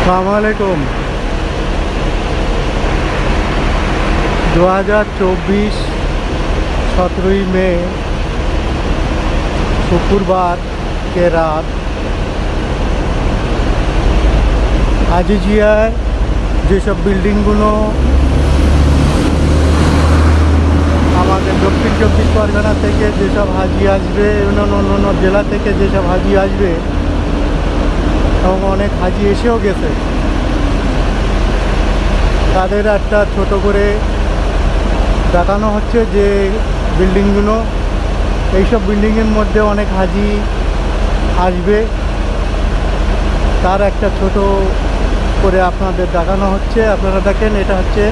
আসসালামু আলাইকুম। 2024 17ই মে শুক্রবার কে রাত আজিজিয়ায় যেসব বিল্ডিংগুলো আমাদের দক্ষিণ চব্বিশ পরগনা থেকে যেসব হাজি আসবে অন্য জেলা থেকে যেসব হাজি আসবে এবং অনেক হাজি এসেও গেছে, তাদের একটা ছোট করে দেখানো হচ্ছে যে বিল্ডিংগুলো, এইসব বিল্ডিংয়ের মধ্যে অনেক হাজি আসবে, তার একটা ছোট করে আপনাদের দেখানো হচ্ছে। আপনারা দেখেন, এটা হচ্ছে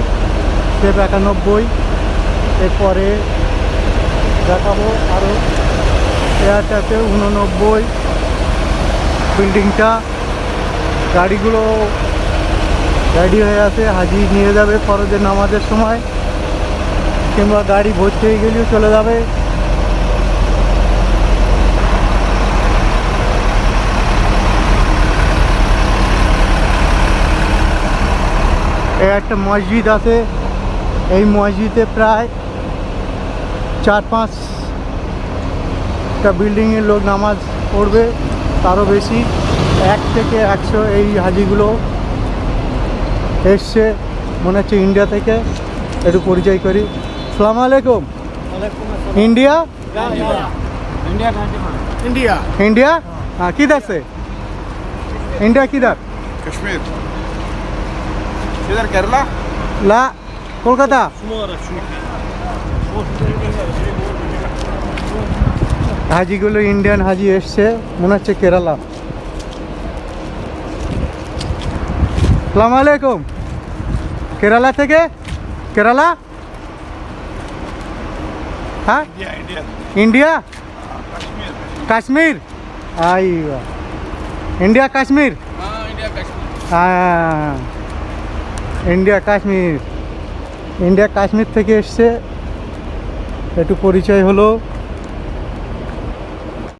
সেফ 91। এরপরে দেখাবো আরও এয়ারটাতে 89 বিল্ডিংটা। গাড়িগুলো রেডি হয়ে আছে, হাজি নিয়ে যাবে ফরজের নামাজের সময়, কিংবা গাড়ি ভর্তি হয়ে গেলেও চলে যাবে। একটা মসজিদ আছে, এই মসজিদে প্রায় 4-5টা বিল্ডিংয়ের লোক নামাজ পড়বে, তারও বেশি। 1 থেকে 100 এই হাজিগুলো এসছে, মনে হচ্ছে ইন্ডিয়া থেকে। একটু পরিচয় করি। আসসালামু আলাইকুম। इंडिया इंडिया इंडिया हाँ, किधर से? इंडिया किधर? कश्मीर इधर केरला ला कोलकाता। হাজিগুলো ইন্ডিয়ান হাজি এসছে, মনে হচ্ছে কেরালা। আসসালামু আলাইকুম। কেরালা থেকে? কেরালা? हाँ India India India Kashmir Kashmir. Aiwa India Kashmir. हाँ इंडिया कश्मीर हाँ इंडिया काश्मीर। इंडिया काश्मीर থেকে এসছে, একটু পরিচয় হলো।